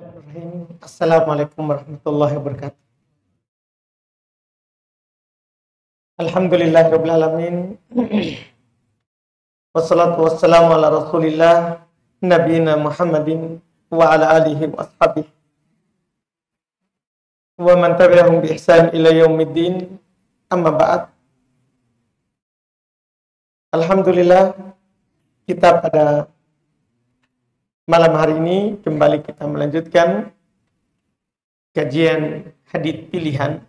Bismillahirrahmanirrahim. Assalamualaikum warahmatullahi wabarakatuh. Alhamdulillahirabbil alamin. Wassalatu wassalamu ala Rasulillah nabiyina Muhammadin wa ala alihi wa ashabihi wa man tabi'ahum bi ihsan ila yaumiddin. Amma ba'd. Alhamdulillah, kita pada malam hari ini kembali kita melanjutkan kajian hadits pilihan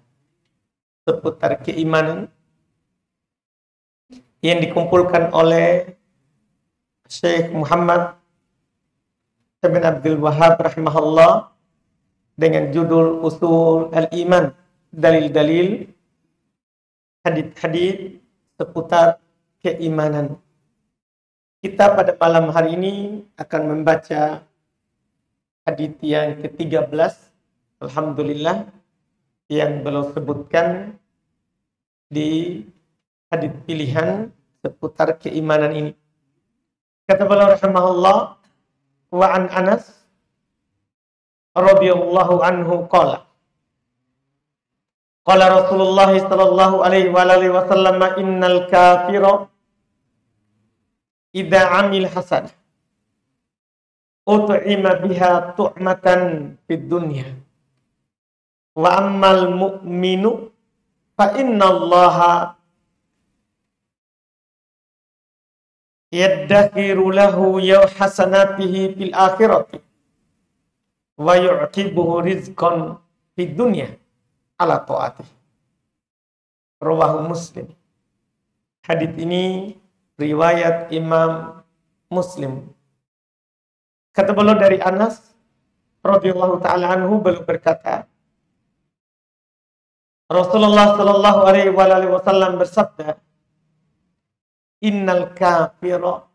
seputar keimanan yang dikumpulkan oleh Syekh Muhammad bin Abdul Wahhab rahimahullah dengan judul Usul al-Iman, dalil-dalil hadits seputar keimanan. Kita pada malam hari ini akan membaca hadits yang ke-13, alhamdulillah, yang beliau sebutkan di hadits pilihan seputar keimanan ini. Kata beliau rahimahullah, wa an Anas radhiyallahu anhu qala Rasulullah sallallahu alaihi wa sallam, innal kafira idza amil hasanah ut'ima biha tu'matan fid dunya wa ammal mu'minu fa innallaha yaddakhiru lahu yaw hasanatihi fil akhirati wa yu'tibuhu rizqan fid dunya ala ta'atihi. Rawahu Muslim. Hadits ini riwayat Imam Muslim. Kata beliau dari Anas radhiyallahu taala anhu, beliau berkata, Rasulullah sallallahu alaihi wasallam bersabda, innal kafira,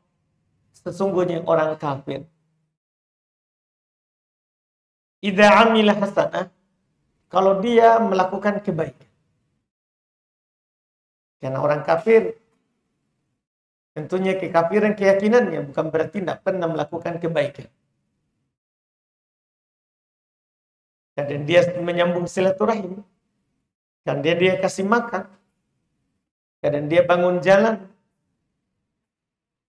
sesungguhnya orang kafir, idza amila hasanah, kalau dia melakukan kebaikan. Karena orang kafir tentunya kekafiran keyakinannya bukan berarti tidak pernah melakukan kebaikan. Dan dia menyambung silaturahim. Dan dia kasih makan. Dan dia bangun jalan.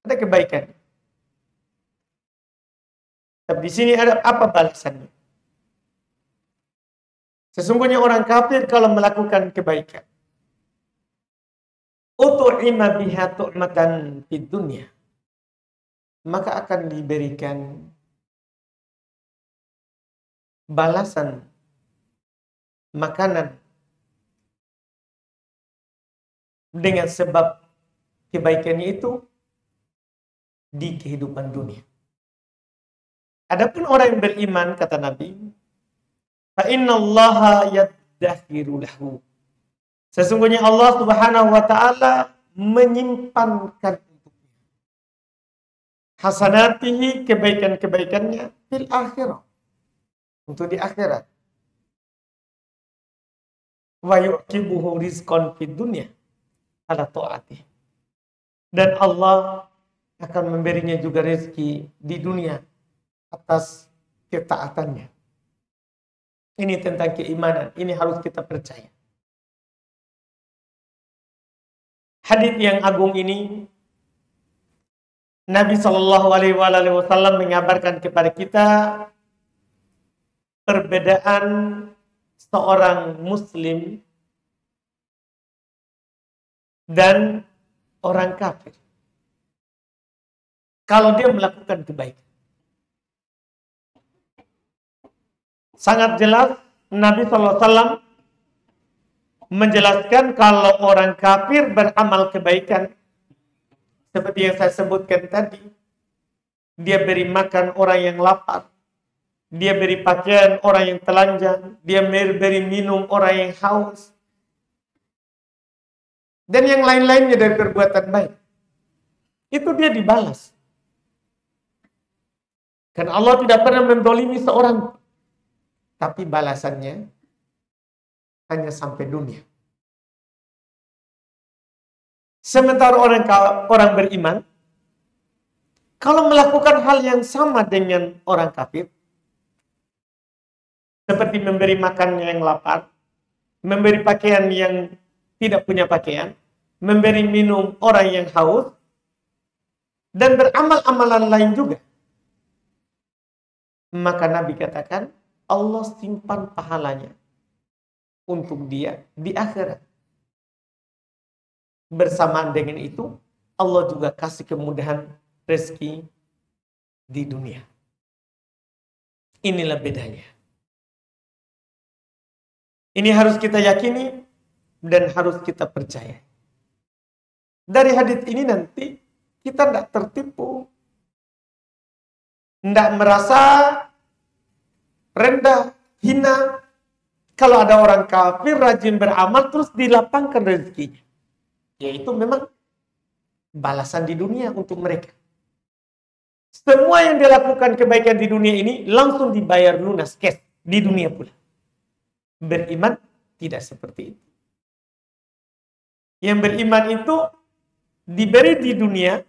Ada kebaikan. Tapi di sini ada apa balasannya? Sesungguhnya orang kafir kalau melakukan kebaikan, utu'ima biha tu'matan fid dunya, maka akan diberikan balasan makanan dengan sebab kebaikannya itu di kehidupan dunia. Adapun orang yang beriman, kata Nabi, fa innallaha yaddakhiru lahu, sesungguhnya Allah Subhanahu wa taala menyimpankan untuknya hasanatihi, kebaikan-kebaikannya, fil akhirah, untuk di akhirat. Wa yu'tibuhu rizqan fid dunya ala ta'atih, dan Allah akan memberinya juga rezeki di dunia atas ketaatannya. Ini tentang keimanan, ini harus kita percaya. Hadits yang agung ini, Nabi Shallallahu Alaihi Wasallam mengabarkan kepada kita perbedaan seorang Muslim dan orang kafir kalau dia melakukan kebaikan. Sangat jelas Nabi Shallallahu Alaihi Wasallam menjelaskan kalau orang kafir beramal kebaikan, seperti yang saya sebutkan tadi, dia beri makan orang yang lapar, dia beri pakaian orang yang telanjang, dia beri minum orang yang haus, dan yang lain-lainnya dari perbuatan baik. Itu dia dibalas. Karena Allah tidak pernah mendolimi seorang, tapi balasannya hanya sampai dunia. Sementara orang beriman, kalau melakukan hal yang sama dengan orang kafir, seperti memberi makan yang lapar, memberi pakaian yang tidak punya pakaian, memberi minum orang yang haus, dan beramal-amalan lain juga. Maka Nabi katakan, Allah simpan pahalanya untuk dia di akhirat. Bersamaan dengan itu, Allah juga kasih kemudahan rezeki di dunia. Inilah bedanya. Ini harus kita yakini dan harus kita percaya. Dari hadis ini nanti kita tidak tertipu. Tidak merasa rendah, hina. Kalau ada orang kafir rajin beramal terus dilapangkan rezekinya. Yaitu memang balasan di dunia untuk mereka. Semua yang dilakukan kebaikan di dunia ini langsung dibayar lunas cash di dunia pula. Beriman tidak seperti itu. Yang beriman itu diberi di dunia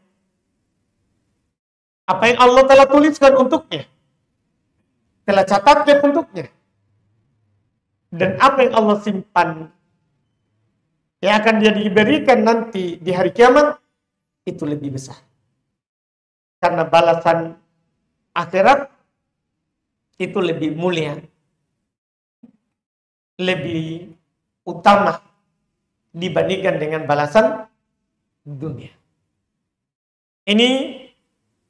apa yang Allah telah tuliskan untuknya, telah catatkan untuknya, dan apa yang Allah simpan yang akan dia diberikan nanti di hari kiamat itu lebih besar. Karena balasan akhirat itu lebih mulia, lebih utama dibandingkan dengan balasan dunia. Ini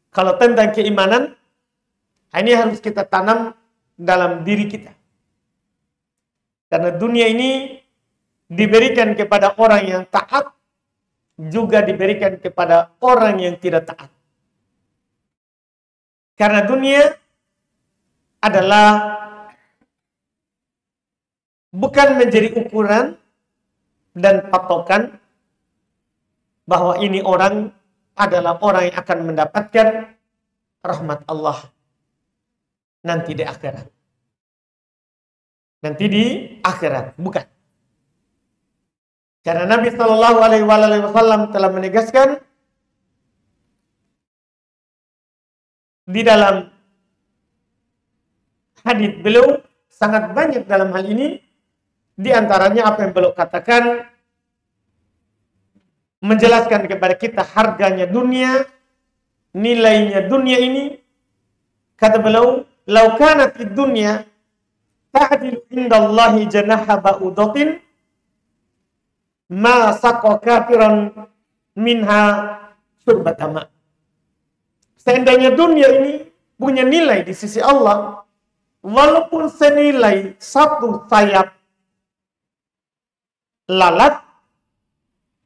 kalau tentang keimanan, ini harus kita tanam dalam diri kita. Karena dunia ini diberikan kepada orang yang taat, juga diberikan kepada orang yang tidak taat. Karena dunia adalah bukan menjadi ukuran dan patokan bahwa ini orang adalah orang yang akan mendapatkan rahmat Allah nanti di akhirat. Nanti di akhirat, bukan. Karena Nabi Shallallahu Alaihi Wasallam telah menegaskan di dalam hadis beliau sangat banyak dalam hal ini. Di antaranya apa yang beliau katakan menjelaskan kepada kita harganya dunia, nilainya dunia ini. Kata beliau, "Lau kanat ad-dunya ta'dilu indallahi janaha ba'udatin ma saqa kafiran minha syurbatama." Seandainya dunia ini punya nilai di sisi Allah, walaupun senilai satu sayap lalat,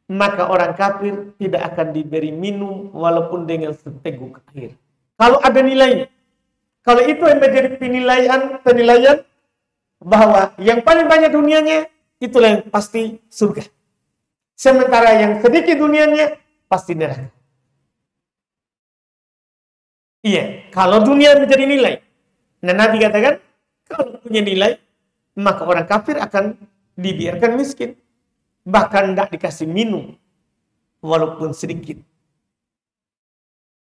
maka orang kafir tidak akan diberi minum walaupun dengan seteguk air. Kalau ada nilainya. Kalau itu yang menjadi penilaian bahwa yang paling banyak dunianya, itulah yang pasti surga. Sementara yang sedikit dunianya, pasti neraka. Iya, kalau dunia menjadi nilai. Nah, Nabi katakan, kalau punya nilai, maka orang kafir akan dibiarkan miskin. Bahkan tidak dikasih minum, walaupun sedikit.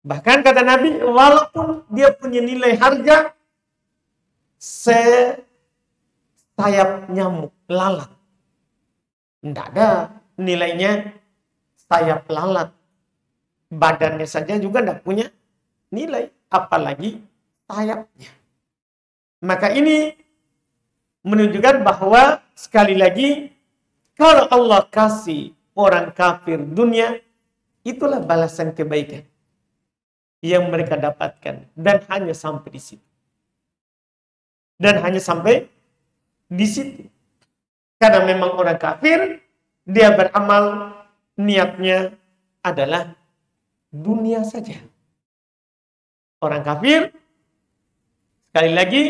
Bahkan kata Nabi, walaupun dia punya nilai harga sayap nyamuk, lalat. Tidak ada nilainya sayap lalat. Badannya saja juga tidak punya nilai, apalagi sayapnya. Maka ini menunjukkan bahwa sekali lagi, kalau Allah kasih orang kafir dunia, itulah balasan kebaikan yang mereka dapatkan. Dan hanya sampai di situ. Dan hanya sampai di situ. Karena memang orang kafir, dia beramal, niatnya adalah dunia saja. Orang kafir, sekali lagi,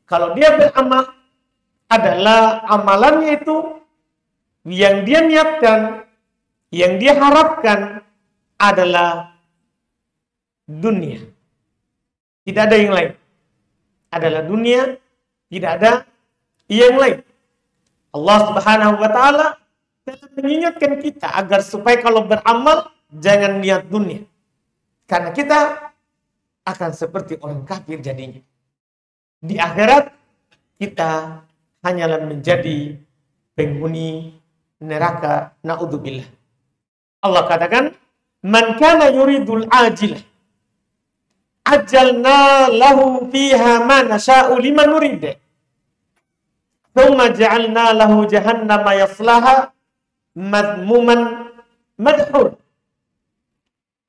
kalau dia beramal, adalah amalannya itu yang dia niatkan, yang dia harapkan adalah dunia. Tidak ada yang lain. Adalah dunia, tidak ada yang lain. Allah Subhanahu wa taala telah mengingatkan kita agar supaya kalau beramal jangan niat dunia. Karena kita akan seperti orang kafir jadinya. Di akhirat kita hanyalah menjadi penghuni neraka. Na'udzubillah. Allah katakan, "Man kana yuridul ajilah ajalna lahu fiha ma nasha'u liman nurid. Tsumma ja'alna lahu jahannama yaslaha madmuman madhur."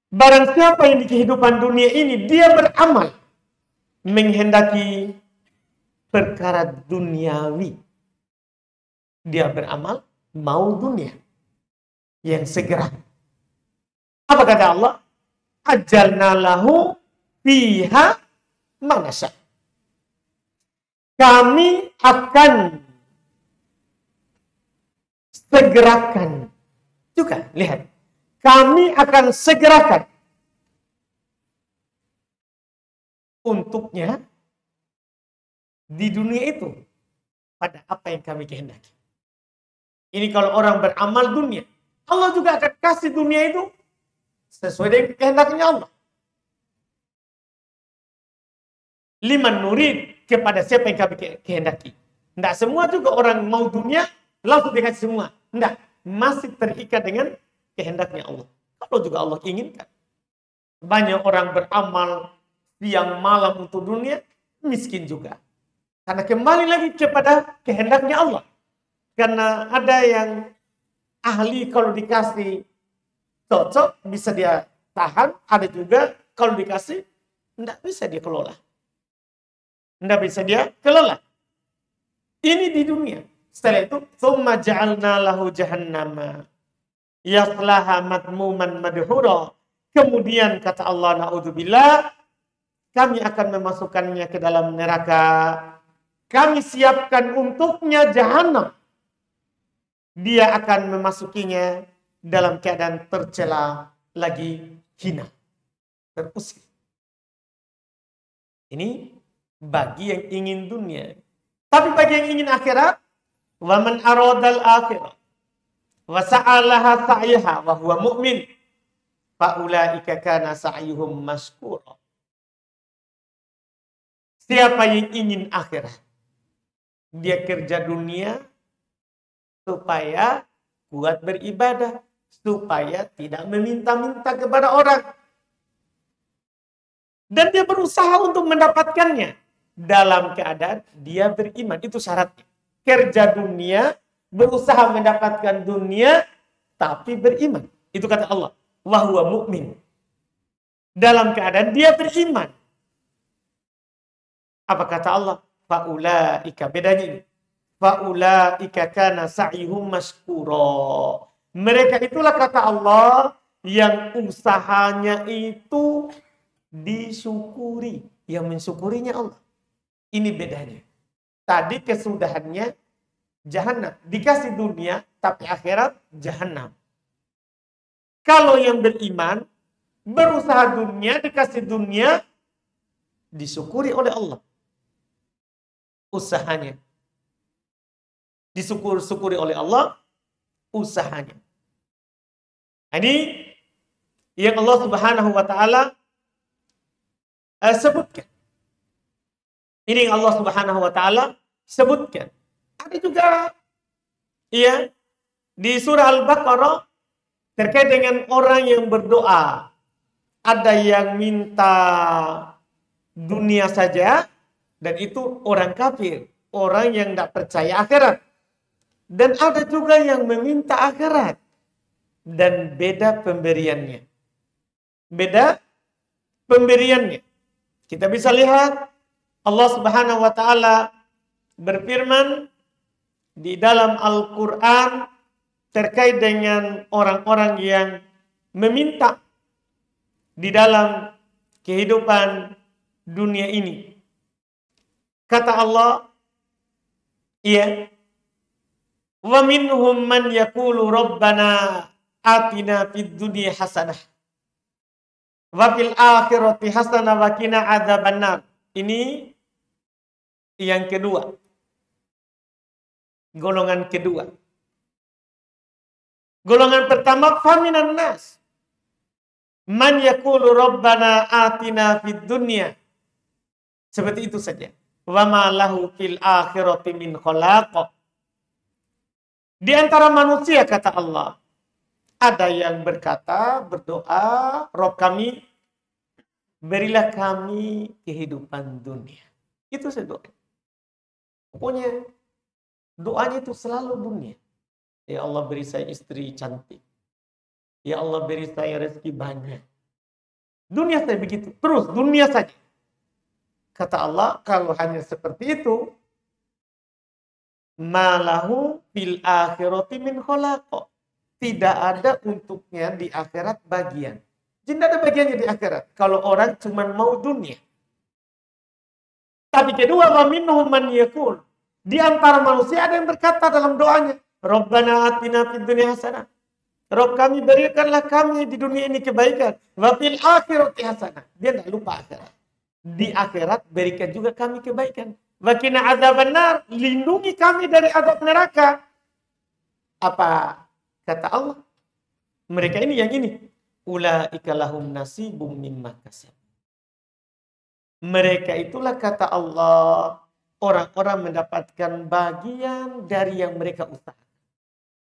Barang siapa yang di kehidupan dunia ini dia beramal menghendaki perkara duniawi. Dia beramal mau dunia yang segera. Apa kata Allah? Ajalna lahu fiha manasa. Kami akan segerakan juga. Lihat. Kami akan segerakan untuknya di dunia itu pada apa yang kami kehendaki. Ini kalau orang beramal dunia, Allah juga akan kasih dunia itu sesuai dengan kehendaknya Allah. Liman nurid, kepada siapa yang kami kehendaki. Tidak semua juga orang mau dunia langsung dikasih semua. Tidak, masih terikat dengan kehendaknya Allah. Kalau juga Allah inginkan. Banyak orang beramal siang malam untuk dunia, miskin juga. Karena kembali lagi kepada kehendaknya Allah. Karena ada yang ahli kalau dikasih cocok, bisa dia tahan. Ada juga kalau dikasih, tidak bisa dia kelola. Tidak bisa dia kelola. Ini di dunia. Setelah itu, "Tsumma ja'alna lahu jahannama yaslaha madmuman madhura." Kemudian kata Allah, na'udzubillah, kami akan memasukkannya ke dalam neraka. Kami siapkan untuknya jahanam. Dia akan memasukinya dalam keadaan tercela, lagi hina, terusir. Ini bagi yang ingin dunia. Tapi bagi yang ingin akhirat, wa man aradal akhirah wa sa'alaha sa'yaha wa huwa mu'min fa ulaika kana sa'yuhum mashkura. Siapa yang ingin akhirat, dia kerja dunia supaya kuat beribadah, supaya tidak meminta-minta kepada orang. Dan dia berusaha untuk mendapatkannya dalam keadaan dia beriman. Itu syaratnya. Kerja dunia, berusaha mendapatkan dunia, tapi beriman. Itu kata Allah. Wa huwa mu'min. Dalam keadaan dia beriman. Apa kata Allah? Fa'ulaika. Bedanya ini. Fa'ulaika kana sa'yuhum mashkura. Mereka itulah kata Allah yang usahanya itu disyukuri. Yang mensyukurinya Allah. Ini bedanya. Tadi kesudahannya jahanam. Dikasih dunia, tapi akhirat jahanam. Kalau yang beriman, berusaha dunia, dikasih dunia, disyukuri oleh Allah. Usahanya. Disyukuri oleh Allah, usahanya. Ini yang Allah Subhanahu wa Ta'ala sebutkan. Ini yang Allah Subhanahu wa Ta'ala sebutkan. Ada juga ya di surah Al-Baqarah terkait dengan orang yang berdoa. Ada yang minta dunia saja, dan itu orang kafir, orang yang tidak percaya akhirat. Dan ada juga yang meminta akhirat, dan beda pemberiannya. Beda pemberiannya. Kita bisa lihat Allah Subhanahu wa Ta'ala berfirman di dalam Al-Quran terkait dengan orang-orang yang meminta di dalam kehidupan dunia ini. Kata Allah, iya, wa minhum man yaqulu rabbana atina fid dunya hasanah wa fil akhirati hasanah wa qina adzabannar. Ini yang kedua. Golongan kedua. Golongan pertama, faminan nas man yaqulu rabbana atina fid dunya. Seperti itu saja. Wa ma lahu fil akhirati min khalaq. Di antara manusia, kata Allah, ada yang berkata, berdoa, Rob kami, berilah kami kehidupan dunia. Itu saya doa. Pokoknya doanya itu selalu dunia. Ya Allah, beri saya istri cantik. Ya Allah, beri saya rezeki banyak. Dunia saya begitu. Terus dunia saja. Kata Allah, kalau hanya seperti itu, malahu fil akhirati min khalaq. Tidak ada untuknya di akhirat bagian. Tidak ada bagiannya di akhirat. Kalau orang cuma mau dunia. Tapi kedua, wa minhum man yaqul. Di antara manusia ada yang berkata dalam doanya, Rabbana atina fid dunya hasanah. Rabb kami, berikanlah kami di dunia ini kebaikan. Wa fil akhirati hasanah. Dia tidak lupa akhirat. Di akhirat berikan juga kami kebaikan. Wa qina adzabannar, lindungi kami dari azab neraka. Apa kata Allah? Mereka ini yang ini. Ulaika lahum nasibum mimma kasab. Mereka itulah, kata Allah, orang-orang mendapatkan bagian dari yang mereka usahakan.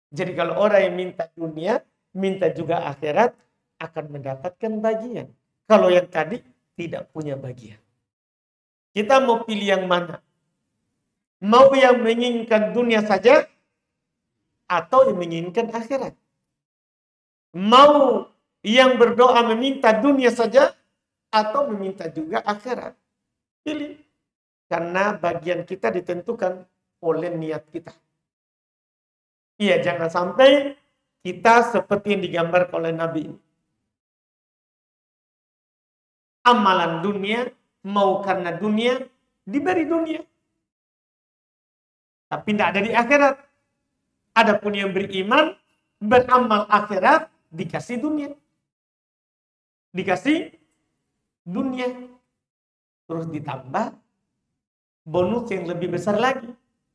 Jadi kalau orang yang minta dunia, minta juga akhirat, akan mendapatkan bagian. Kalau yang tadi tidak punya bagian. Kita mau pilih yang mana? Mau yang menginginkan dunia saja atau yang menginginkan akhirat? Mau yang berdoa meminta dunia saja atau meminta juga akhirat? Pilih. Karena bagian kita ditentukan oleh niat kita. Iya, jangan sampai kita seperti yang digambarkan oleh Nabi ini. Amalan dunia, mau karena dunia, diberi dunia. Tapi tidak ada di akhirat. Adapun yang beriman, beramal akhirat, dikasih dunia. Dikasih dunia. Terus ditambah bonus yang lebih besar lagi.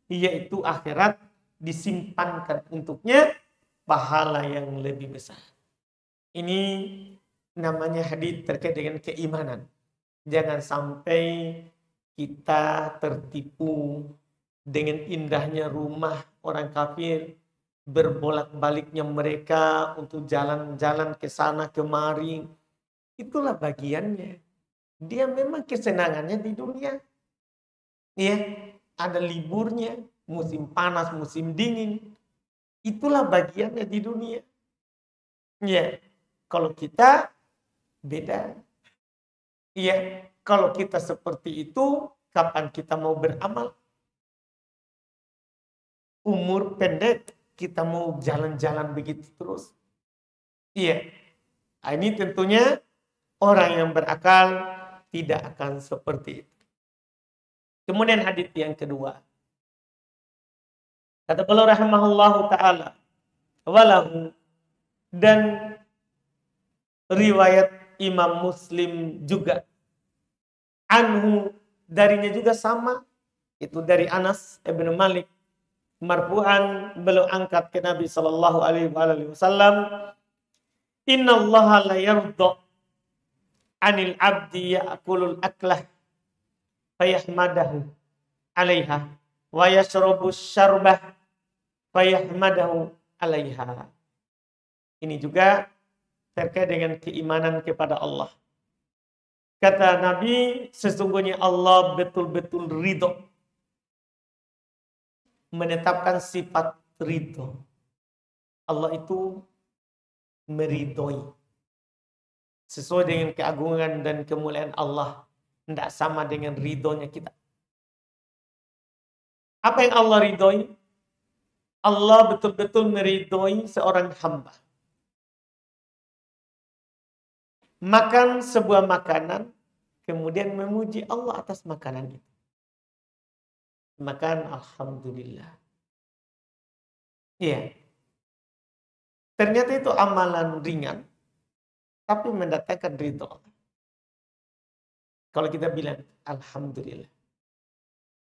Yaitu akhirat disimpankan untuknya pahala yang lebih besar. Ini namanya hadis terkait dengan keimanan. Jangan sampai kita tertipu dengan indahnya rumah orang kafir, berbolak-baliknya mereka untuk jalan-jalan ke sana kemari. Itulah bagiannya. Dia memang kesenangannya di dunia. Ya, ada liburnya, musim panas, musim dingin. Itulah bagiannya di dunia. Ya, kalau kita beda. Ya, kalau kita seperti itu, kapan kita mau beramal? Umur pendek, kita mau jalan-jalan begitu terus. Iya. Nah, ini tentunya orang yang berakal tidak akan seperti itu. Kemudian hadis yang kedua. Kata beliau rahimahullahu ta'ala. Walahu, dan riwayat Imam Muslim juga. Anhu, darinya juga sama. Itu dari Anas ibn Malik. Marfu'an, beliau angkat ke Nabi sallallahu alaihi wasallam, innallaha la yarda 'anil 'abdi ya'kulul aklah fayahmadahu 'alaiha wa yashrabu syarbah fayahmadahu 'alaiha. Ini juga terkait dengan keimanan kepada Allah. Kata Nabi, sesungguhnya Allah betul-betul ridho, menetapkan sifat ridho. Allah itu meridhoi. Sesuai dengan keagungan dan kemuliaan Allah. Tidak sama dengan ridhonya kita. Apa yang Allah ridhoi? Allah betul-betul meridhoi seorang hamba. Makan sebuah makanan, kemudian memuji Allah atas makanan itu. Makan alhamdulillah. Iya. Ternyata itu amalan ringan, tapi mendatangkan ridho. Kalau kita bilang alhamdulillah.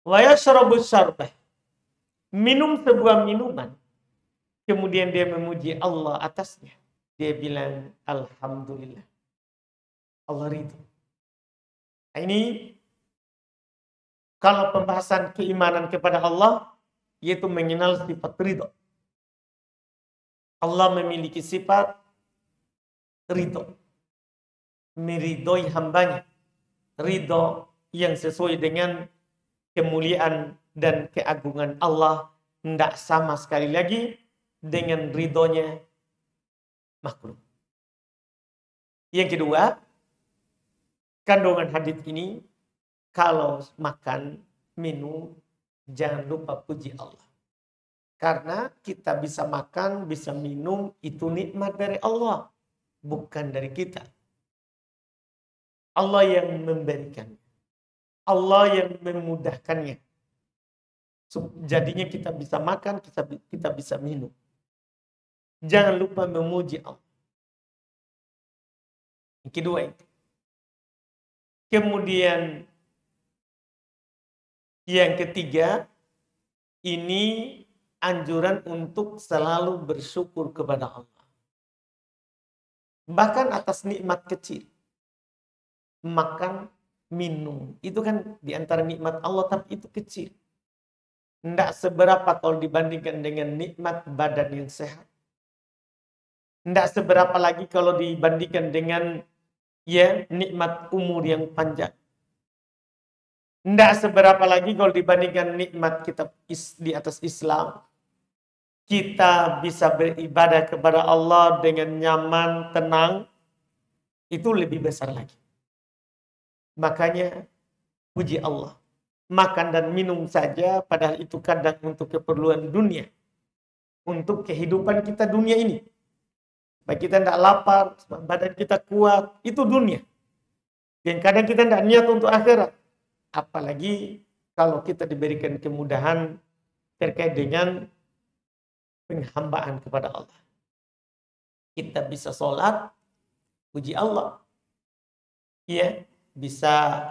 Wa yashrabu syarbah. Minum sebuah minuman, kemudian dia memuji Allah atasnya. Dia bilang alhamdulillah. Allah ridho. Nah, ini Kalau pembahasan keimanan kepada Allah, yaitu mengenal sifat ridho. Allah memiliki sifat ridho. Meridhoi hambanya. Ridho yang sesuai dengan kemuliaan dan keagungan Allah. Tidak sama sekali lagi dengan ridhonya makhluk. Yang kedua, kandungan hadis ini, kalau makan, minum, jangan lupa puji Allah. Karena kita bisa makan, bisa minum, itu nikmat dari Allah. Bukan dari kita. Allah yang memberikannya. Allah yang memudahkannya. Jadinya kita bisa makan, kita bisa minum. Jangan lupa memuji Allah. Yang kedua itu. Kemudian yang ketiga, ini anjuran untuk selalu bersyukur kepada Allah. Bahkan atas nikmat kecil. Makan, minum. Itu kan diantara nikmat Allah, tapi itu kecil. Tidak seberapa kalau dibandingkan dengan nikmat badan yang sehat. Tidak seberapa lagi kalau dibandingkan dengan nikmat umur yang panjang. Tidak seberapa lagi kalau dibandingkan nikmat kita di atas Islam. Kita bisa beribadah kepada Allah dengan nyaman, tenang. Itu lebih besar lagi. Makanya puji Allah. Makan dan minum saja, padahal itu kadang untuk keperluan dunia. Untuk kehidupan kita dunia ini. Baik kita tidak lapar, badan kita kuat, itu dunia. Dan kadang kita tidak niat untuk akhirat. Apalagi kalau kita diberikan kemudahan terkait dengan penghambaan kepada Allah. Kita bisa sholat, puji Allah. Ya, bisa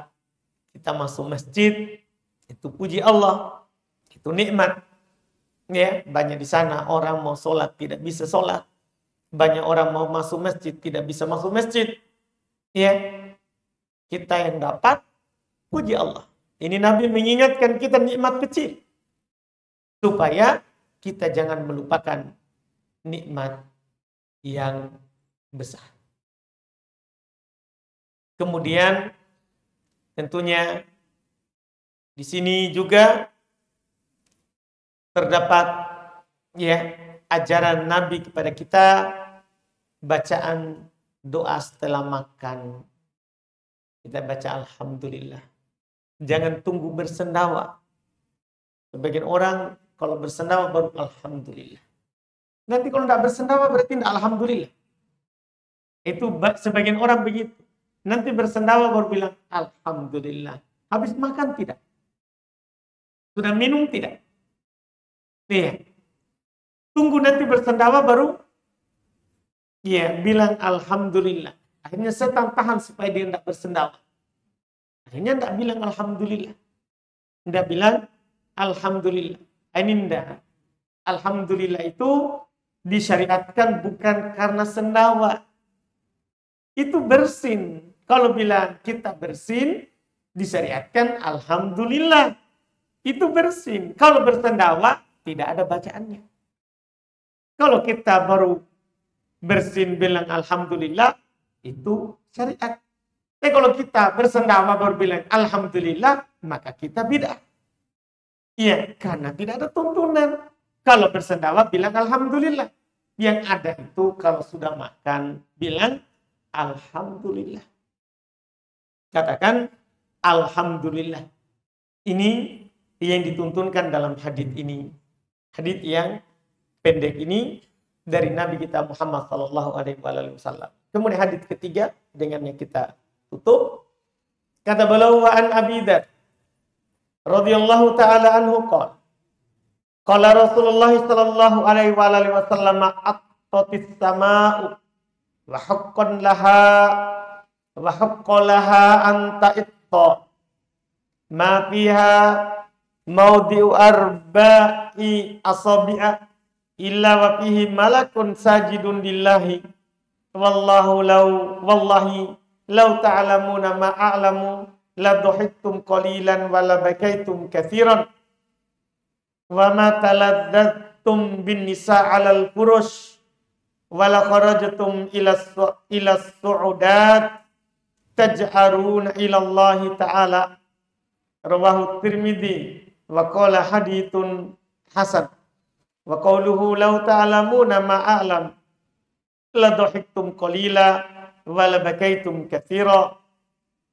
kita masuk masjid, itu puji Allah. Itu nikmat. Ya, banyak di sana orang mau sholat tidak bisa sholat. Banyak orang mau masuk masjid tidak bisa masuk masjid. Ya, kita yang dapat puji Allah. Ini Nabi mengingatkan kita nikmat kecil. Supaya kita jangan melupakan nikmat yang besar. Kemudian tentunya di sini juga terdapat ajaran Nabi kepada kita, bacaan doa setelah makan. Kita baca alhamdulillah. Jangan tunggu bersendawa. Sebagian orang kalau bersendawa baru alhamdulillah. Nanti kalau tidak bersendawa berarti tidak alhamdulillah. Itu sebagian orang begitu. Nanti bersendawa baru bilang alhamdulillah. Habis makan tidak. Sudah minum tidak. Iya. Tunggu nanti bersendawa baru bilang alhamdulillah. Akhirnya setan tahan supaya dia tidak bersendawa. Akhirnya tidak bilang alhamdulillah. Tidak bilang alhamdulillah. Ini tidak. Alhamdulillah itu disyariatkan bukan karena sendawa. Itu bersin. Kalau bilang kita bersin, disyariatkan alhamdulillah. Itu bersin. Kalau bersendawa, tidak ada bacaannya. Kalau kita baru bersin bilang alhamdulillah, itu syariat. Tapi kalau kita bersendawa baru bilang alhamdulillah, maka kita bid'ah. Iya, karena tidak ada tuntunan. Kalau bersendawa bilang alhamdulillah. Yang ada itu kalau sudah makan bilang alhamdulillah. Katakan alhamdulillah. Ini yang dituntunkan dalam hadis ini. Hadis yang pendek ini dari Nabi kita Muhammad SAW. Kemudian hadis ketiga dengannya kita tutup. Kata beliau wa an Abi Dzar radhiyallahu taala anhu qala Rasulullah sallallahu alaihi wasallam at-tatis sama'u wa haqqan laha anta itta ma fiha maudi'u arba'i asabi'a illa wa fihi malakun sajidun lillahi wallahi law ta'lamuna ma a'lamu la dhahiktum qalilan wa la bakaitum katsiran wa ma taladzattum bin nisa 'alal furush wa la kharajtum ila su'udat taj'aruna ila Allah ta'ala. Rawahu Tirmidzi wa qala hadithun hasan. Wa qawluhu law ta'lamuna ma a'lam la dhahiktum qalila wa la bakaitum katsira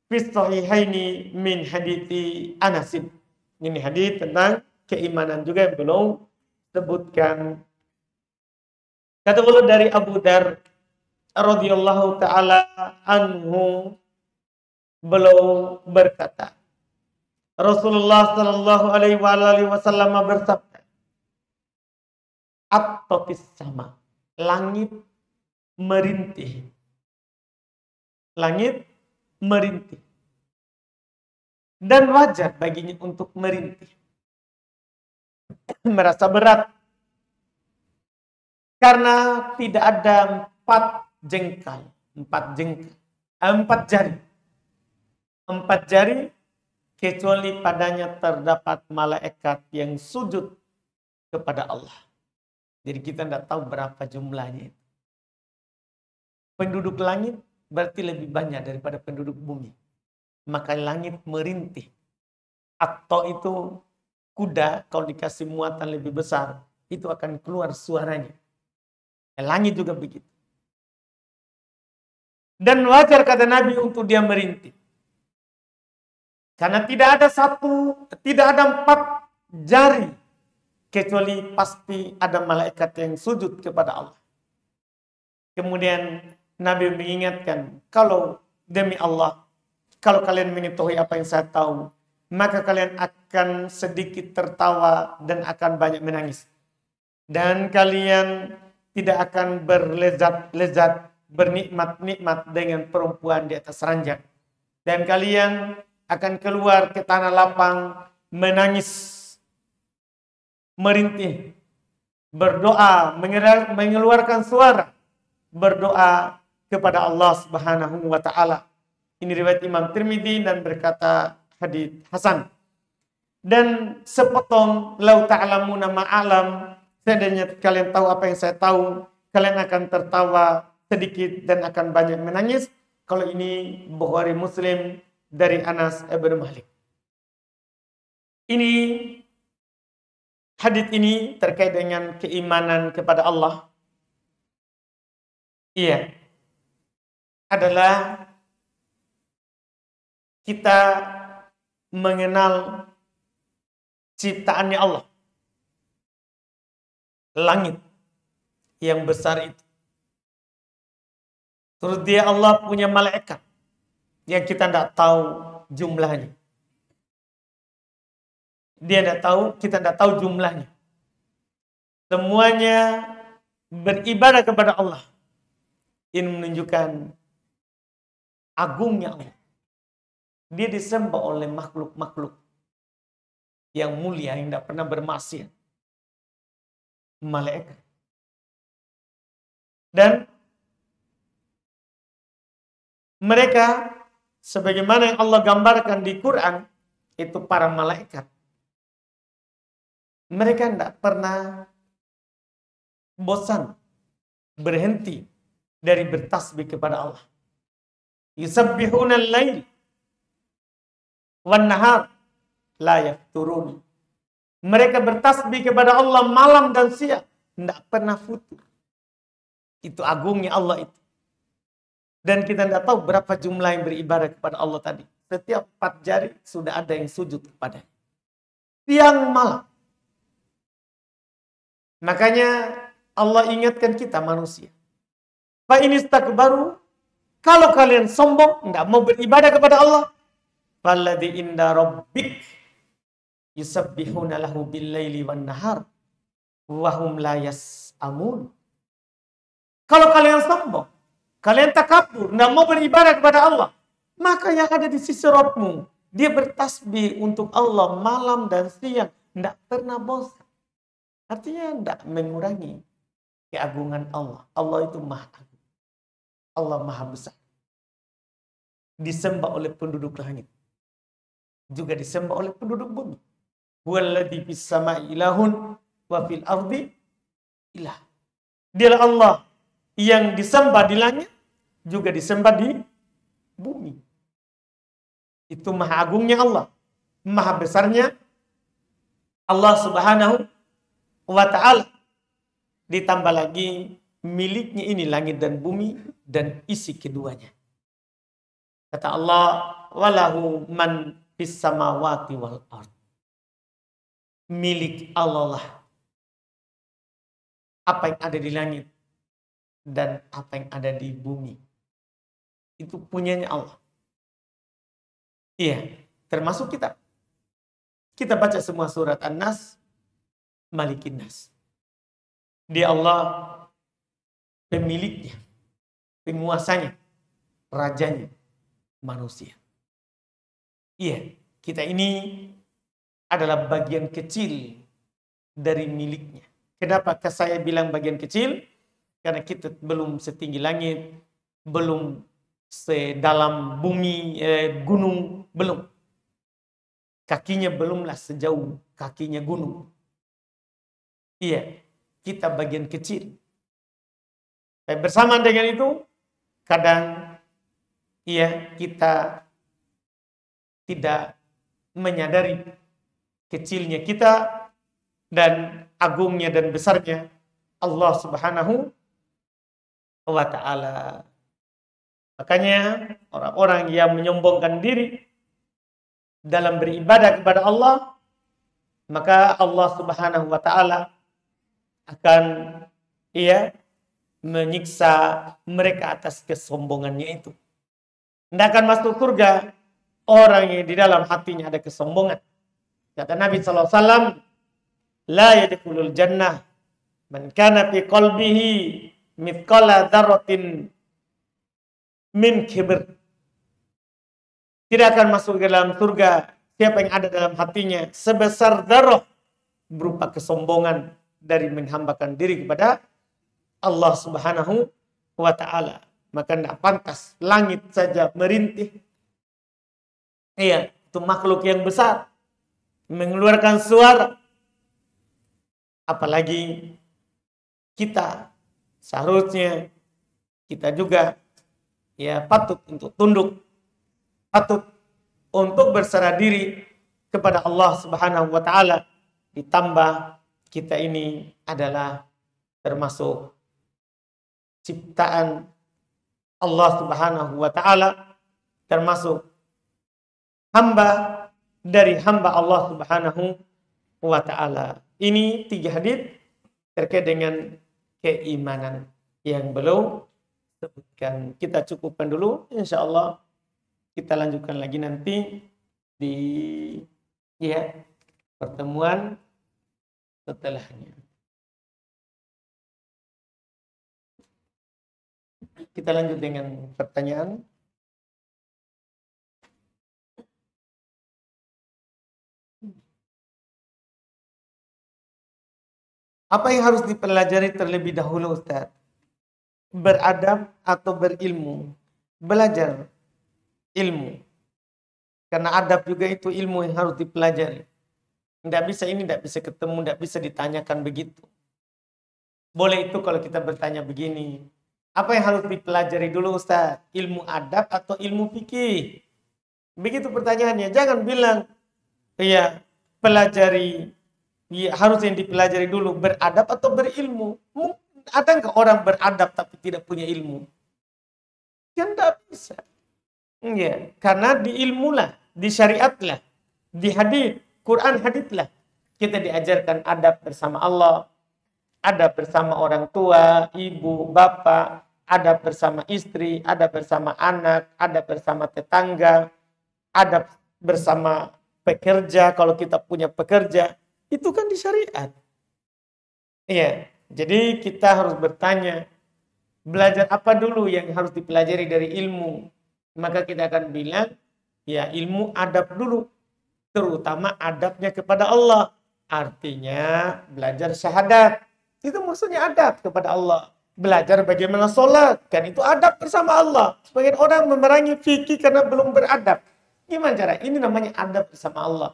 fi sahihaini min hadithi Anas. Ini hadis tentang keimanan juga yang belum sebutkan. Kata beliau dari Abu Dar radhiyallahu taala anhu, beliau berkata, Rasulullah sallallahu alaihi wasallam bersabda, "At-tafis sama." Langit merintih. Langit merintih. Dan wajar baginya untuk merintih. Merasa berat. Karena tidak ada empat jari. Empat jari kecuali padanya terdapat malaikat yang sujud kepada Allah. Jadi kita tidak tahu berapa jumlahnya itu. Penduduk langit berarti lebih banyak daripada penduduk bumi. Maka langit merintih. Atau itu kuda kalau dikasih muatan lebih besar, itu akan keluar suaranya. Langit juga begitu. Dan wajar kata Nabi untuk dia merintih. Karena tidak ada empat jari. Kecuali pasti ada malaikat yang sujud kepada Allah. Kemudian Nabi mengingatkan, kalau demi Allah, kalau kalian mengetahui apa yang saya tahu, maka kalian akan sedikit tertawa dan akan banyak menangis. Dan kalian tidak akan berlezat-lezat, bernikmat-nikmat dengan perempuan di atas ranjang. Dan kalian akan keluar ke tanah lapang, menangis, merintih, berdoa, mengeluarkan suara, berdoa kepada Allah Subhanahu wa taala. Ini riwayat Imam Tirmidzi dan berkata hadits hasan. Dan sepotong lau ta'lamuna ma'alam, seandainya kalian tahu apa yang saya tahu, kalian akan tertawa sedikit dan akan banyak menangis. Kalau ini Bukhari Muslim dari Anas bin Malik. Hadits ini terkait dengan keimanan kepada Allah. Iya. Adalah kita mengenal ciptaannya Allah. Langit yang besar itu. Terus dia Allah punya malaikat yang kita tidak tahu jumlahnya. Kita tidak tahu jumlahnya. Semuanya beribadah kepada Allah. Ini menunjukkan agungnya Allah. Dia disembah oleh makhluk-makhluk yang mulia, yang tidak pernah bermaksiat. Malaikat. Dan mereka, sebagaimana yang Allah gambarkan di Quran, itu para malaikat. Mereka tidak pernah bosan, berhenti dari bertasbih kepada Allah. Yusabbihuna al-lail wan nahar la yafturun. Mereka bertasbih kepada Allah malam dan siang, tidak pernah futur. Itu agungnya Allah itu. Dan kita tidak tahu berapa jumlah yang beribadah kepada Allah tadi. Setiap 4 jari sudah ada yang sujud kepada. Siang malam. Makanya Allah ingatkan kita manusia. Fa inistakbaru, kalau kalian sombong, tidak mau beribadah kepada Allah, falladzi inda rabbik yusabbihuna lahu bil-laili wan nahar wa hum la yas'amun. Kalau kalian sombong, kalian takabur, tidak mau beribadah kepada Allah, maka yang ada di sisi Rabbmu, dia bertasbih untuk Allah malam dan siang, tidak pernah bosan. Artinya tidak mengurangi keagungan Allah. Allah itu maha agung. Allah maha besar. Disembah oleh penduduk langit. juga disembah oleh penduduk bumi. Huwallazi fis sama'i ilahun wa fil ardi ilah. Dialah Allah yang disembah di langit, juga disembah di bumi. Itu maha agungnya Allah, maha besarnya Allah Subhanahu wa ta'ala. Ditambah lagi miliknya ini langit dan bumi dan isi keduanya. Kata Allah, walahu man fis samawati wal ard. Milik Allah lah apa yang ada di langit dan apa yang ada di bumi. Itu punyanya Allah. Iya, termasuk kita. Kita baca semua surat An-Nas, Malikin Nas. Dia Allah pemiliknya, penguasanya, rajanya, manusia. Iya, kita ini adalah bagian kecil dari miliknya. Kenapa saya bilang bagian kecil? Karena kita belum setinggi langit, belum sedalam bumi, gunung, belum. Kakinya belumlah sejauh kakinya gunung. Iya, kita bagian kecil. Bersama dengan itu, kadang iya kita tidak menyadari kecilnya kita dan agungnya dan besarnya Allah Subhanahu wa ta'ala. Makanya orang-orang yang menyombongkan diri dalam beribadah kepada Allah, maka Allah Subhanahu wa ta'ala akan menyiksa mereka atas kesombongannya itu. Tidak akan masuk surga orang yang di dalam hatinya ada kesombongan. Kata Nabi SAW, la yadkhulul jannah man kana fi qalbihi mithqala dzarratin min kibr. Tidak akan masuk ke dalam surga siapa yang ada dalam hatinya sebesar dzarrah berupa kesombongan dari menghambakan diri kepada Allah Subhanahu wa ta'ala. Maka tidak pantas langit saja merintih. Iya, itu makhluk yang besar mengeluarkan suara. Apalagi kita, seharusnya kita juga patut untuk tunduk, patut untuk berserah diri kepada Allah Subhanahu wa ta'ala. Ditambah kita ini adalah termasuk ciptaan Allah Subhanahu wa ta'ala, termasuk hamba dari hamba Allah Subhanahu wa ta'ala. Ini 3 hadits terkait dengan keimanan yang belum sebutkan. Kita cukupkan dulu, insya Allah kita lanjutkan lagi nanti di pertemuan setelahnya. Kita lanjut dengan pertanyaan. Apa yang harus dipelajari terlebih dahulu, Ustaz? Beradab atau berilmu? Belajar ilmu. Karena adab juga itu ilmu yang harus dipelajari. Tidak bisa ini, tidak bisa ketemu, tidak bisa ditanyakan begitu. Boleh itu kalau kita bertanya begini. Apa yang harus dipelajari dulu, Ustaz? Ilmu adab atau ilmu fikih? Begitu pertanyaannya. Jangan bilang, pelajari. Harus yang dipelajari dulu, beradab atau berilmu. Ada nggak orang beradab tapi tidak punya ilmu? Kan tidak bisa. Karena di ilmu lah, di syariat lah, di hadis, Quran hadis lah. Kita diajarkan adab bersama Allah, adab bersama orang tua, ibu, bapak, adab bersama istri, adab bersama anak, adab bersama tetangga, adab bersama pekerja kalau kita punya pekerja. Itu kan di syariat. Jadi kita harus bertanya, belajar apa dulu yang harus dipelajari dari ilmu? Maka kita akan bilang, ilmu adab dulu. Terutama adabnya kepada Allah. Artinya belajar syahadat. Itu maksudnya adab kepada Allah. Belajar bagaimana sholat. Kan itu adab bersama Allah. Sebagian orang memerangi fikih karena belum beradab. Gimana cara? Ini namanya adab bersama Allah.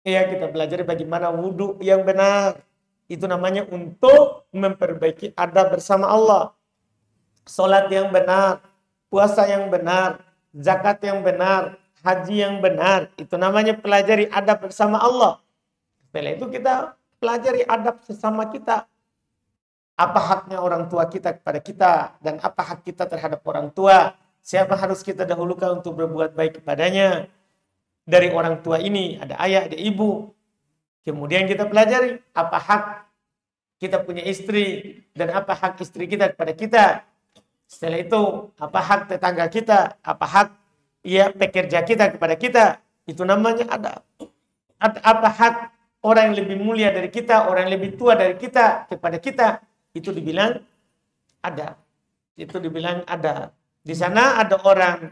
Ya, kita belajar bagaimana wudhu yang benar. Itu namanya untuk memperbaiki adab bersama Allah. Salat yang benar, puasa yang benar, zakat yang benar, haji yang benar. Itu namanya pelajari adab bersama Allah. Setelah itu kita pelajari adab sesama kita. Apa haknya orang tua kita kepada kita dan apa hak kita terhadap orang tua. Siapa harus kita dahulukan untuk berbuat baik kepadanya. Dari orang tua ini ada ayah, ada ibu. Kemudian kita pelajari apa hak kita punya istri dan apa hak istri kita kepada kita. Setelah itu apa hak tetangga kita, apa hak pekerja kita kepada kita. Itu namanya adab. Apa hak orang yang lebih mulia dari kita, orang yang lebih tua dari kita kepada kita. Itu dibilang adab. Itu dibilang adab. Di sana ada orang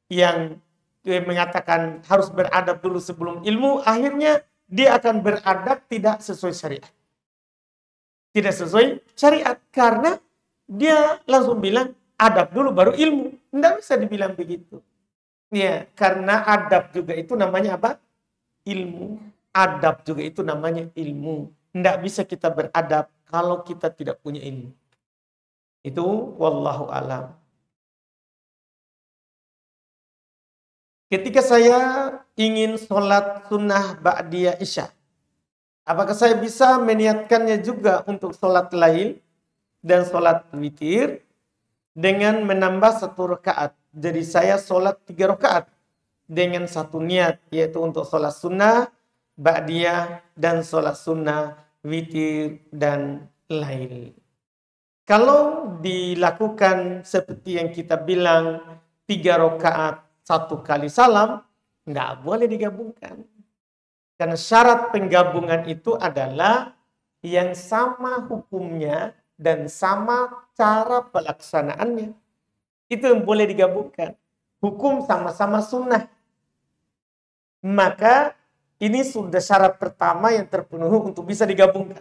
yang mengatakan harus beradab dulu sebelum ilmu, akhirnya dia akan beradab tidak sesuai syariat. Tidak sesuai syariat karena dia langsung bilang adab dulu baru ilmu. Tidak bisa dibilang begitu. Ya, karena adab juga itu namanya apa? Ilmu. Adab juga itu namanya ilmu. Tidak bisa kita beradab kalau kita tidak punya ilmu. Itu wallahu alam. Ketika saya ingin sholat sunnah ba'diyah isya, apakah saya bisa meniatkannya juga untuk sholat lail dan sholat witir dengan menambah 1 rakaat? Jadi saya sholat 3 rakaat dengan satu niat, yaitu untuk sholat sunnah ba'diyah dan sholat sunnah witir dan lail. Kalau dilakukan seperti yang kita bilang 3 rakaat 1 kali salam, nggak boleh digabungkan. Karena syarat penggabungan itu adalah yang sama hukumnya dan sama cara pelaksanaannya. Itu yang boleh digabungkan. Hukum sama-sama sunnah. Maka ini sudah syarat pertama yang terpenuhi untuk bisa digabungkan.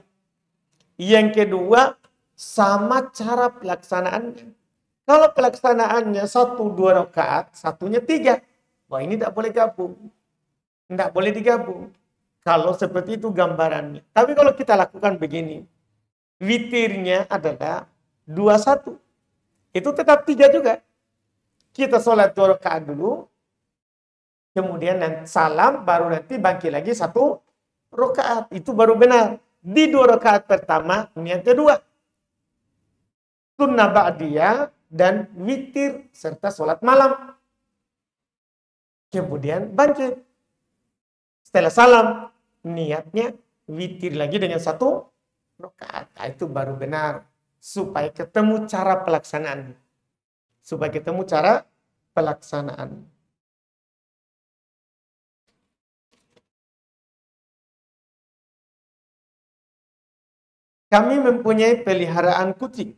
Yang kedua, sama cara pelaksanaannya. Kalau pelaksanaannya 1-2 rakaat, satunya 3. Wah, ini tidak boleh gabung. Tidak boleh digabung. Kalau seperti itu gambarannya. Tapi kalau kita lakukan begini, witirnya adalah 2-1. Itu tetap 3 juga. Kita sholat 2 rakaat dulu, kemudian nanti salam, baru nanti bangkit lagi 1 rakaat. Itu baru benar. Di 2 rakaat pertama, niat kedua. Sunnah ba'diyah dan witir serta sholat malam. Kemudian bangkit. Setelah salam, niatnya witir lagi dengan 1 rakaat. Nah, itu baru benar. Supaya ketemu cara pelaksanaan. Supaya ketemu cara pelaksanaan. Kami mempunyai peliharaan kucing.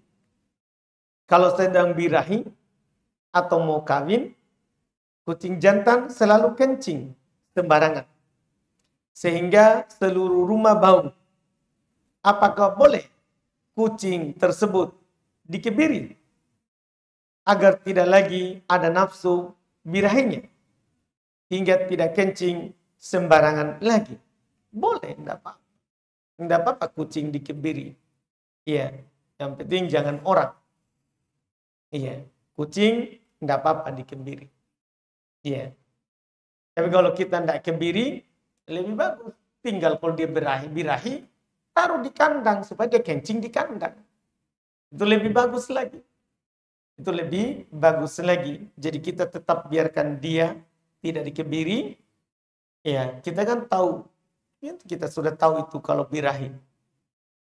Kalau sedang birahi atau mau kawin, kucing jantan selalu kencing sembarangan. Sehingga seluruh rumah bau. Apakah boleh kucing tersebut dikebiri agar tidak lagi ada nafsu birahinya? Hingga tidak kencing sembarangan lagi. Boleh, tidak apa-apa. Tidak apa-apa kucing dikebiri. Iya, yang penting jangan orang. Iya, kucing enggak apa-apa dikebiri. Iya. Tapi kalau kita enggak kebiri, lebih bagus. Tinggal kalau dia birahi, taruh di kandang supaya dia kencing di kandang. Itu lebih bagus lagi. Itu lebih bagus lagi. Jadi kita tetap biarkan dia tidak dikebiri. Ya, kita kan tahu. Ya, kita sudah tahu itu kalau birahi.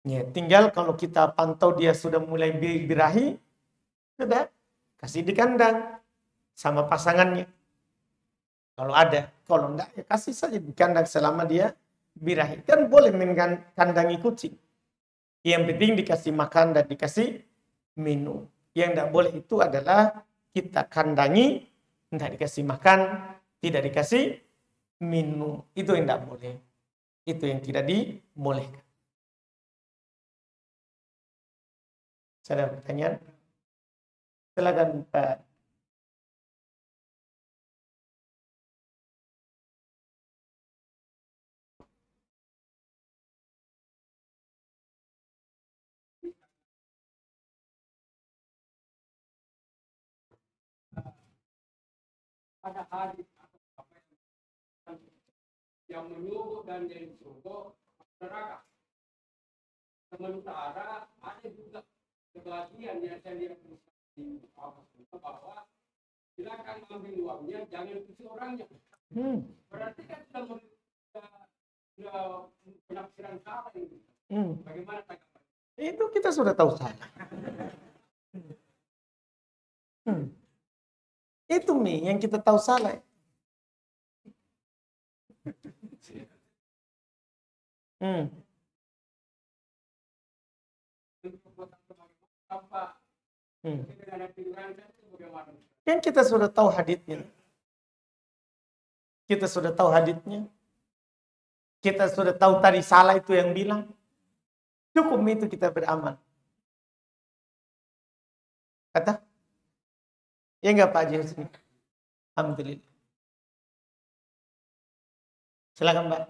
Ya, tinggal kalau kita pantau dia sudah mulai birahi, sudah, kasih di kandang sama pasangannya. Kalau ada, kalau enggak ya kasih saja di kandang selama dia birahi. Kan boleh menkandangi kucing. Yang penting dikasih makan dan dikasih minum. Yang enggak boleh itu adalah kita kandangi, enggak dikasih makan, tidak dikasih minum. Itu yang enggak boleh. Itu yang tidak dibolehkan. Ada pertanyaan? Silakan Pak. ada hadis atau apa yang menyuruh dan yang disuruh neraka. Sementara ada juga sebagian yang saya lihat di bahwa silakan ambil uangnya, jangan cuci orangnya. Berarti kan sudah penafsiran salah ini. Bagaimana tanggapan? Itu kita sudah tahu salah. Itu yang kita tahu salah. Kan kita sudah tahu haditsnya. Kita sudah tahu haditsnya. Kita sudah tahu tadi salah itu yang bilang. Cukup itu kita beramal. Kata? Ya enggak Pak Haji Husni? Alhamdulillah. Silakan Pak.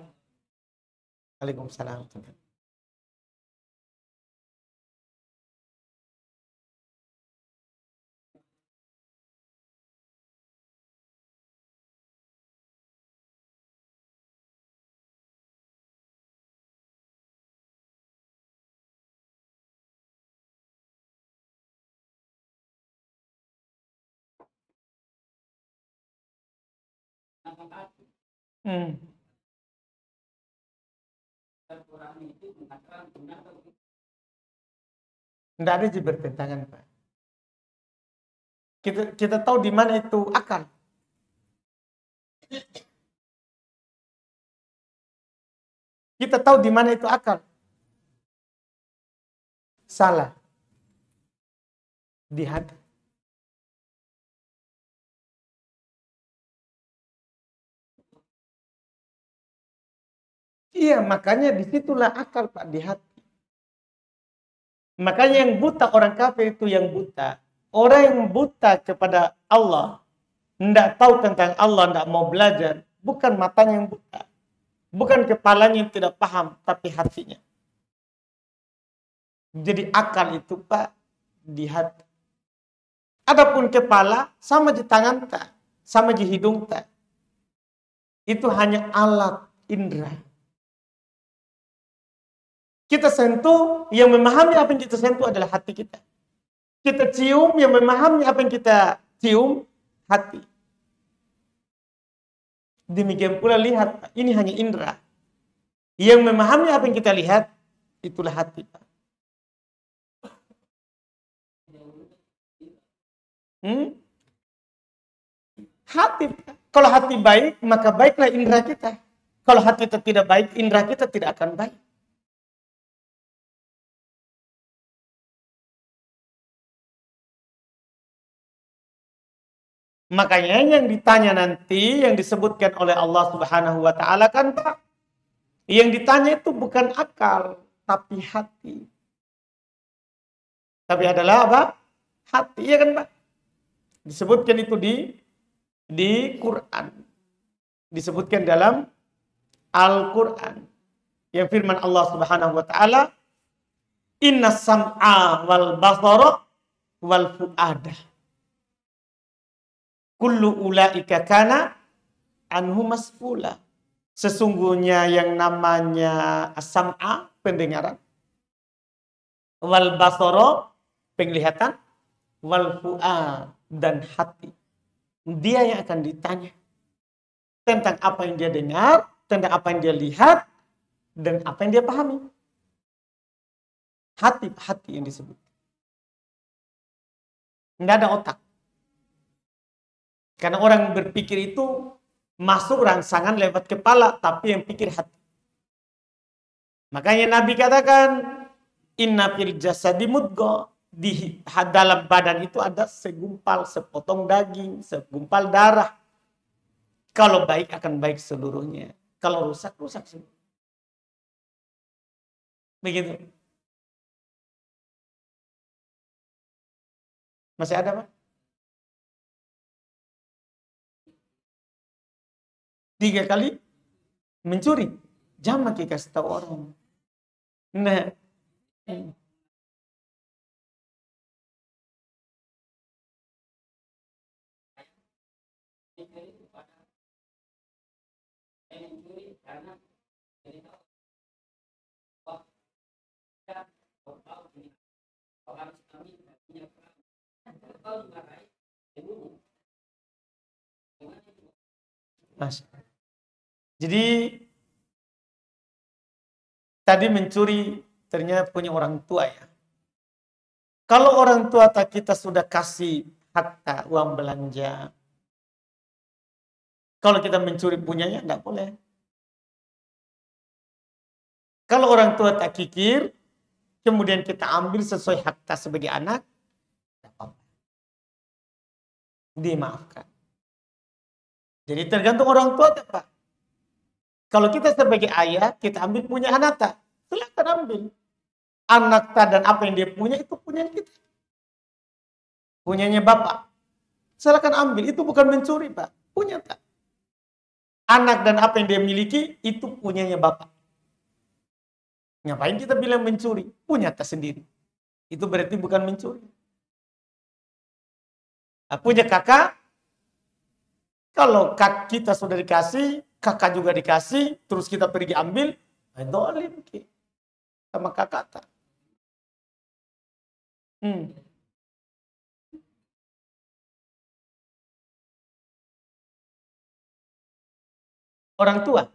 Waalaikumsalam. Tidak ada yang bertentangan Pak. Kita tahu di mana itu akal. Kita tahu di mana itu akal. Salah. Di hati. Iya, makanya disitulah akal Pak, di hati. Makanya yang buta orang kafir itu yang buta. Orang yang buta kepada Allah, tidak tahu tentang Allah, tidak mau belajar, bukan matanya yang buta. Bukan kepalanya yang tidak paham, tapi hatinya. Jadi akal itu Pak, di hati. Adapun kepala, sama di tangan tak, sama di hidung tak. Itu hanya alat indera. Kita sentuh, yang memahami apa yang kita sentuh adalah hati kita. Kita cium, yang memahami apa yang kita cium, hati. Demikian pula lihat, ini hanya indera. Yang memahami apa yang kita lihat, itulah hati. Hati. Kalau hati baik, maka baiklah indera kita. Kalau hati kita tidak baik, indera kita tidak akan baik. Makanya yang ditanya nanti, yang disebutkan oleh Allah Subhanahu wa Ta'ala kan Pak, yang ditanya itu bukan akal, tapi hati. Tapi adalah apa? Hati, ya kan Pak? Disebutkan itu di Quran. Disebutkan dalam Al-Quran. Yang firman Allah Subhanahu wa Ta'ala, Inna sam'a wal basara wal fu'ada kullu ulaika kana anhu mas'ula. Sesungguhnya yang namanya as-sam'a, pendengaran, wal basara, penglihatan, wal fu'ad, dan hati. Dia yang akan ditanya tentang apa yang dia dengar, tentang apa yang dia lihat, dan apa yang dia pahami. Hati yang disebut. Nggak ada otak. Karena orang berpikir itu masuk rangsangan lewat kepala, tapi yang pikir hati. Makanya Nabi katakan, inna fil jasadi mudghah, di dalam badan itu ada segumpal, sepotong daging, segumpal darah. Kalau baik akan baik seluruhnya. Kalau rusak, rusak semua. Begitu. Masih ada, Pak? 3 kali mencuri. Jangan kasih tahu orang. Nah. Mas. Jadi tadi mencuri ternyata punya orang tua ya. Kalau orang tua kita sudah kasih harta, uang belanja, kalau kita mencuri punyanya, tidak boleh. Kalau orang tua tak kikir, kemudian kita ambil sesuai harta sebagai anak, tidak apa-apa. Dimaafkan. Jadi tergantung orang tua, Pak. Kalau kita sebagai ayah, kita ambil punya anak tak, silakan ambil. Anak tak dan apa yang dia punya, itu punya kita. Punyanya bapak. Silakan ambil, itu bukan mencuri, Pak. Punya tak. Anak dan apa yang dia miliki, itu punyanya bapak. Ngapain kita bilang mencuri? Punya tak sendiri. Itu berarti bukan mencuri. Nah, punya kakak, kalau kita sudah dikasih, kakak juga dikasih, terus kita pergi ambil, dolim sama kakak tak. Orang tua.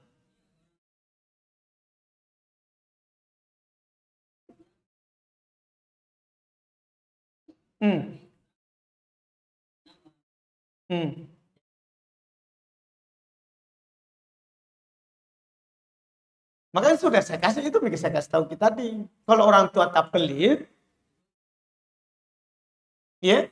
Hmm. Makanya sudah saya kasih itu, bikin saya kasih tahu kita tadi. Kalau orang tua tak pelit, ya,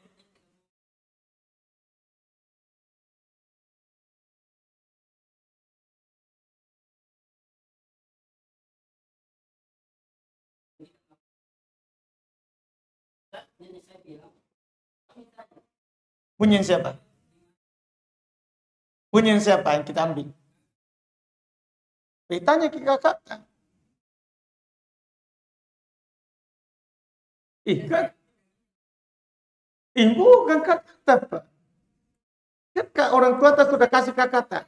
punya siapa? Punya siapa yang kita ambil? Tanya ke kakak. Kan? Bukan kakak, Pak. Kan orang tua tak sudah kasih kakak tak?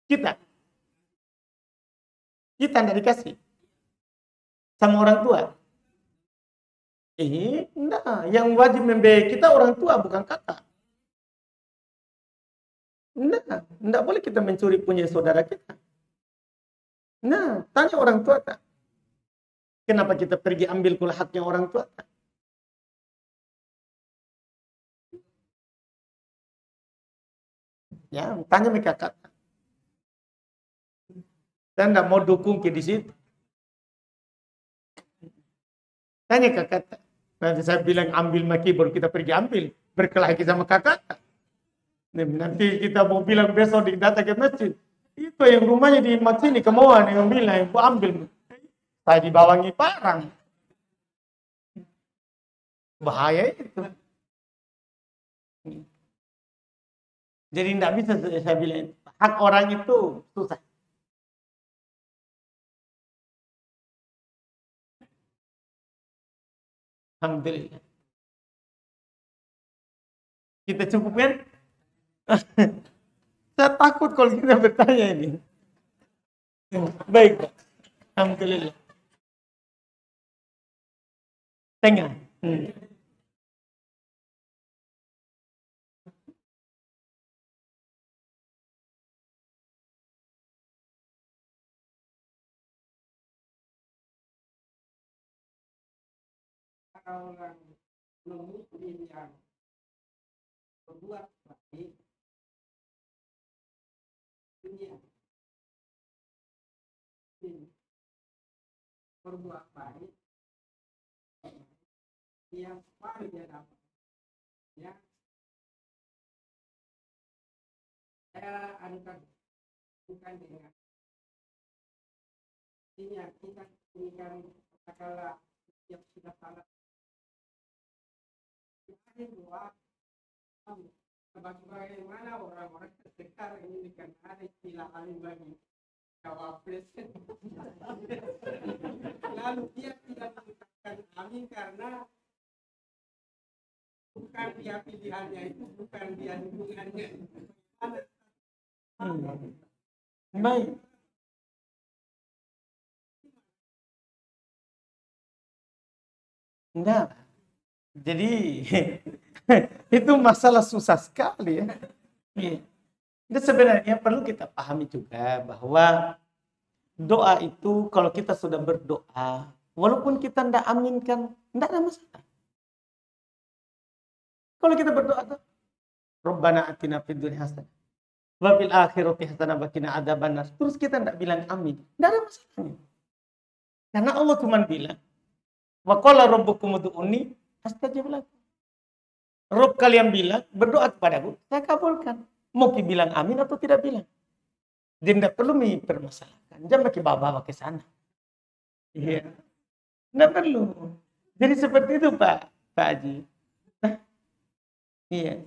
Kita tidak dikasih sama orang tua. Enggak. Yang wajib memberi kita orang tua, bukan kakak. Enggak boleh kita mencuri punya saudara kita. Nah, tanya orang tua tak? Kenapa kita pergi ambil pula haknya orang tua tak? Ya, tanya mereka kakak. Saya enggak mau dukung ke di situ. Tanya kakak. Nanti saya bilang ambil maki baru kita pergi ambil. Berkelahi sama kakak. Nanti kita mau bilang besok datang ke masjid. Itu yang rumahnya di masjid ini kemauan yang bilang yang ambil. Saya dibawangi parang. Bahaya itu. Jadi tidak bisa saya bilang. Hak orang itu susah. Alhamdulillah. Kita cukup kan? Saya takut kalau kita bertanya ini. Baik, Pak. Alhamdulillah. Tengah. Orang muslim yang berbuat baik dunia berbuat baik yang paling dia dapat ya saya adukan bukan dengan ini kita berikan katakanlah yang sudah sangat kita doa bagaimana orang-orang terdekat ini kan ada istilah alim bagi cawapres lalu dia tidak mengucapkan amin karena bukan dia pilihannya, itu bukan dia hubungannya. Baik. Enggak. Jadi itu masalah susah sekali ya. Iya. Dan sebenarnya perlu kita pahami juga bahwa doa itu kalau kita sudah berdoa, walaupun kita tidak aminkan, tidak ada masalah. Kalau kita berdoa tuh, Rabbana atina fid dunya hasanah wa fil akhirati hasanah wa qina adzabannar. Terus kita tidak bilang amin, tidak ada masalahnya. Karena Allah cuma bilang, wa qala rabbukum ud'uni astajib lakum. Rob kalian bilang, berdoa kepadaku, saya kabulkan. Mau bilang amin atau tidak bilang. Dia tidak perlu mempermasalahkan. Jangan pakai bawa ke sana. Iya. Tidak perlu. Jadi seperti itu Pak Haji. Nah, iya.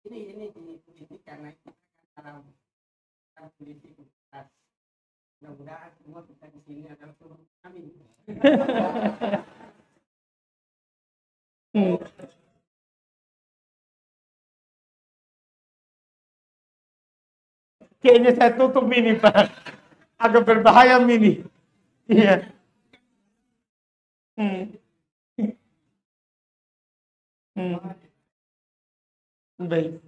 Ini di politik karena kita kan dalam politik. Mudah-mudahan semua kita di sini adalah seluruh kami. Kayaknya saya tutup ini Pak. Agak berbahaya ini. Iya. Baik.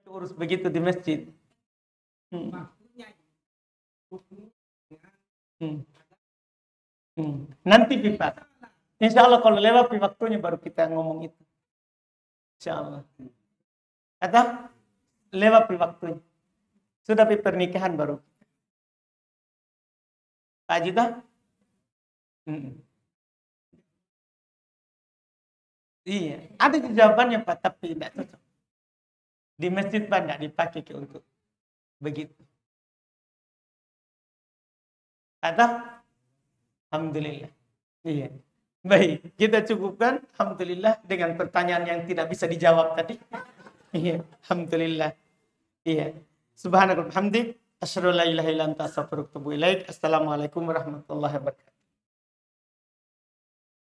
Urus begitu di masjid. Nanti Pak. Insya Allah kalau lewat waktunya baru kita ngomong itu. Insya Allah. Atau lewat waktunya. Sudah pernikahan baru. Pak Haji dah? Iya, ada jawabannya Pak, tapi tidak cocok. Di masjid Pak tidak dipakai untuk begitu. Atau? Alhamdulillah. Iya. Baik, kita cukupkan alhamdulillah dengan pertanyaan yang tidak bisa dijawab tadi. Iya, alhamdulillah. Iya. Subhanakallahumma hamdik asyhadu an la ilaha illa anta astaghfiruka wa atubu ilaik. Assalamualaikum warahmatullahi wabarakatuh.